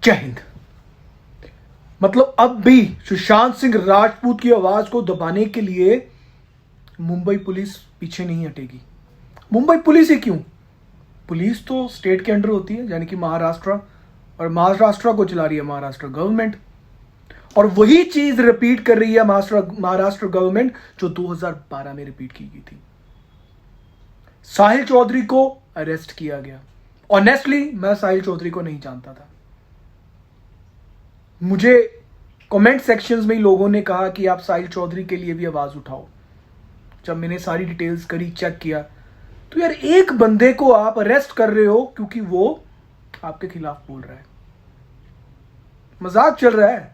जय हिंद। मतलब अब भी सुशांत सिंह राजपूत की आवाज को दबाने के लिए मुंबई पुलिस पीछे नहीं हटेगी। मुंबई पुलिस ही क्यों, पुलिस तो स्टेट के अंडर होती है, यानी कि महाराष्ट्र, और महाराष्ट्र को चला रही है महाराष्ट्र गवर्नमेंट, और वही चीज रिपीट कर रही है महाराष्ट्र गवर्नमेंट जो 2012 में रिपीट की गई थी। साहिल चौधरी को अरेस्ट किया गया। ऑनेस्टली मैं साहिल चौधरी को नहीं जानता था। मुझे कमेंट सेक्शंस में ही लोगों ने कहा कि आप साहिल चौधरी के लिए भी आवाज उठाओ। जब मैंने सारी डिटेल्स करी, चेक किया, तो यार एक बंदे को आप अरेस्ट कर रहे हो क्योंकि वो आपके खिलाफ बोल रहा है। मजाक चल रहा है।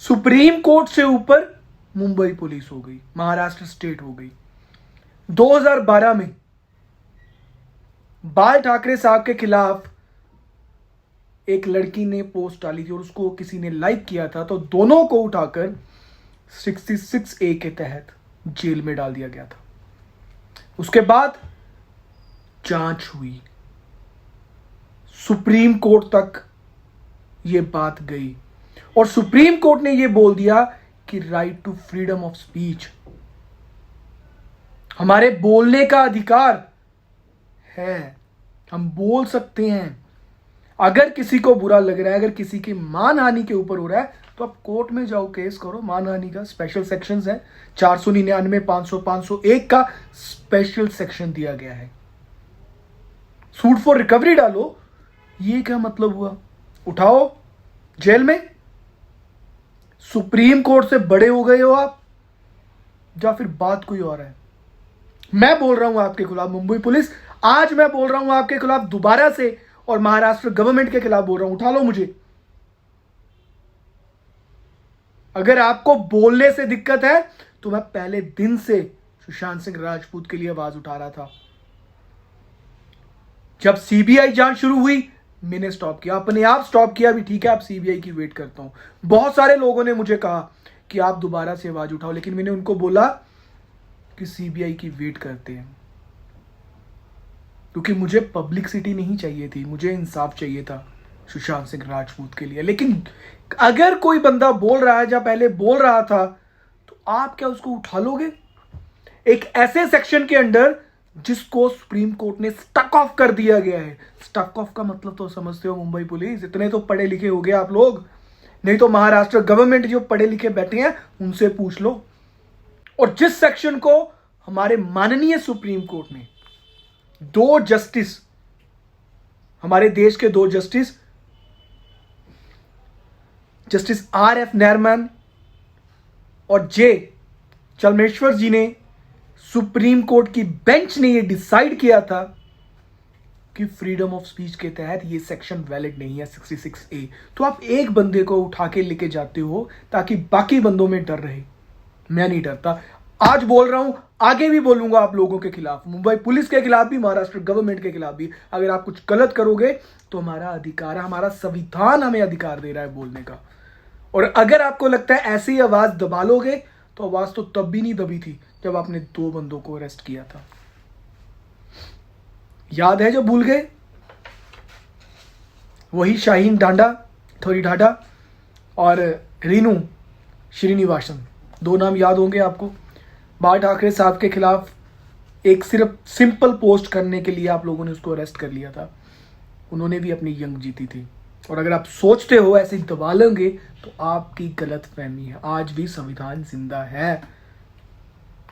सुप्रीम कोर्ट से ऊपर मुंबई पुलिस हो गई, महाराष्ट्र स्टेट हो गई। 2012 में बाल ठाकरे साहब के खिलाफ एक लड़की ने पोस्ट डाली थी और उसको किसी ने लाइक किया था, तो दोनों को उठाकर 66A के तहत जेल में डाल दिया गया था। उसके बाद जांच हुई, सुप्रीम कोर्ट तक यह बात गई और सुप्रीम कोर्ट ने यह बोल दिया कि right to freedom of speech, हमारे बोलने का अधिकार है, हम बोल सकते हैं। अगर किसी को बुरा लग रहा है, अगर किसी की मानहानि के ऊपर हो रहा है, तो आप कोर्ट में जाओ, केस करो। मानहानि का स्पेशल सेक्शंस है, 499, 500, 501 का स्पेशल सेक्शन दिया गया है। सूट फॉर रिकवरी डालो। ये क्या मतलब हुआ? उठाओ जेल में। सुप्रीम कोर्ट से बड़े हो गए हो आप, या फिर बात कोई और है? मैं बोल रहा हूं आपके खिलाफ मुंबई पुलिस, आज मैं बोल रहा हूं आपके खिलाफ दोबारा से, और महाराष्ट्र गवर्नमेंट के खिलाफ बोल रहा हूं, उठा लो मुझे। अगर आपको बोलने से दिक्कत है तो मैं पहले दिन से सुशांत सिंह राजपूत के लिए आवाज उठा रहा था। जब सीबीआई जांच शुरू हुई मैंने स्टॉप किया, अपने आप स्टॉप किया भी। ठीक है, आप सीबीआई की वेट करता हूं। बहुत सारे लोगों ने मुझे कहा कि आप दोबारा से आवाज उठाओ, लेकिन मैंने उनको बोला कि सीबीआई की वेट करते हैं, क्योंकि मुझे पब्लिसिटी नहीं चाहिए थी, मुझे इंसाफ चाहिए था सुशांत सिंह राजपूत के लिए। लेकिन अगर कोई बंदा बोल रहा है, जब पहले बोल रहा था, तो आप क्या उसको उठा लोगे? एक ऐसे सेक्शन के अंडर जिसको सुप्रीम कोर्ट ने स्टक ऑफ कर दिया गया है। स्टक ऑफ का मतलब तो समझते हो मुंबई पुलिस, इतने तो पढ़े लिखे हो गए आप लोग, नहीं तो महाराष्ट्र गवर्नमेंट जो पढ़े लिखे बैठे हैं उनसे पूछ लो। और जिस सेक्शन को हमारे माननीय सुप्रीम कोर्ट ने, दो जस्टिस, हमारे देश के दो जस्टिस, जस्टिस RF नरमन और जे चलमेश्वर जी ने, सुप्रीम कोर्ट की बेंच ने यह डिसाइड किया था कि फ्रीडम ऑफ स्पीच के तहत ये सेक्शन वैलिड नहीं है, 66A। तो आप एक बंदे को उठा के लेके जाते हो ताकि बाकी बंदों में डर रहे। मैं नहीं डरता, आज बोल रहा हूं, आगे भी बोलूंगा आप लोगों के खिलाफ, मुंबई पुलिस के खिलाफ भी, महाराष्ट्र गवर्नमेंट के खिलाफ भी। अगर आप कुछ गलत करोगे तो हमारा अधिकार है, हमारा संविधान हमें अधिकार दे रहा है बोलने का। और अगर आपको लगता है ऐसी आवाज दबा लोगे, तो आवाज तो तब भी नहीं दबी थी जब आपने 2 बंदों को अरेस्ट किया था। याद है जब भूल गए? वही शाहीन ढांडा और रीनू श्रीनिवासन, 2 नाम याद होंगे आपको। बाल ठाकरे साहब के खिलाफ एक सिर्फ सिंपल पोस्ट करने के लिए आप लोगों ने उसको अरेस्ट कर लिया था। उन्होंने भी अपनी जंग जीती थी। और अगर आप सोचते हो ऐसे दबा लेंगे, तो आपकी गलत फहमी है। आज भी संविधान जिंदा है,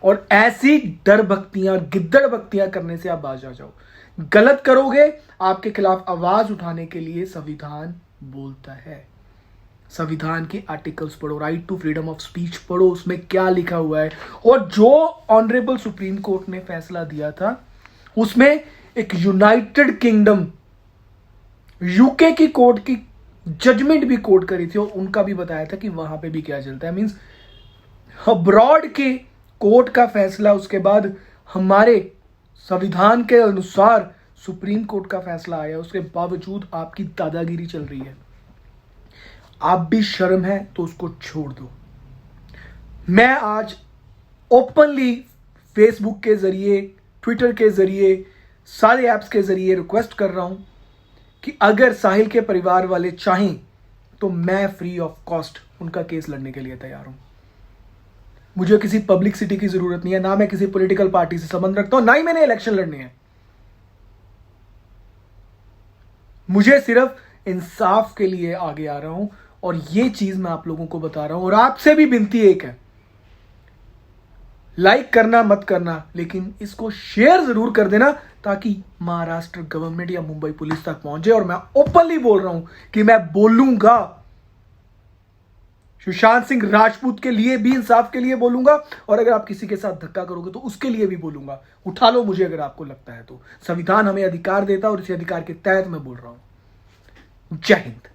और ऐसी डर भक्तियां, गिद्दड़ भक्तियां करने से आप बाज आ जाओ। गलत करोगे, आपके खिलाफ आवाज उठाने के लिए संविधान बोलता है। संविधान के आर्टिकल्स पढ़ो, right to freedom of speech पढ़ो, उसमें क्या लिखा हुआ है। और जो ऑनरेबल सुप्रीम कोर्ट ने फैसला दिया था, उसमें एक यूनाइटेड किंगडम, यूके की कोर्ट की जजमेंट भी कोर्ट करी थी, और उनका भी बताया था कि वहां पे भी क्या चलता है। मींस अब्रॉड के कोर्ट का फैसला, उसके बाद हमारे संविधान के अनुसार सुप्रीम कोर्ट का फैसला आया, उसके बावजूद आपकी दादागिरी चल रही है। आप भी शर्म है तो उसको छोड़ दो। मैं आज ओपनली फेसबुक के जरिए, ट्विटर के जरिए, सारे ऐप्स के जरिए रिक्वेस्ट कर रहा हूं कि अगर साहिल के परिवार वाले चाहें तो मैं फ्री ऑफ कॉस्ट उनका केस लड़ने के लिए तैयार हूं। मुझे किसी पब्लिसिटी की जरूरत नहीं है, ना मैं किसी पॉलिटिकल पार्टी से संबंध रखता हूं, ना ही मैंने इलेक्शन लड़ने हैं। मुझे सिर्फ इंसाफ के लिए आगे आ रहा हूं और ये चीज मैं आप लोगों को बता रहा हूं। और आपसे भी विनती एक है, लाइक करना मत करना, लेकिन इसको शेयर जरूर कर देना ताकि महाराष्ट्र गवर्नमेंट या मुंबई पुलिस तक पहुंचे। और मैं ओपनली बोल रहा हूं कि मैं बोलूंगा, सुशांत सिंह राजपूत के लिए भी, इंसाफ के लिए बोलूंगा, और अगर आप किसी के साथ धक्का करोगे तो उसके लिए भी बोलूंगा। उठा लो मुझे अगर आपको लगता है तो। संविधान हमें अधिकार देता है और इसी अधिकार के तहत मैं बोल रहा हूं। जय हिंद।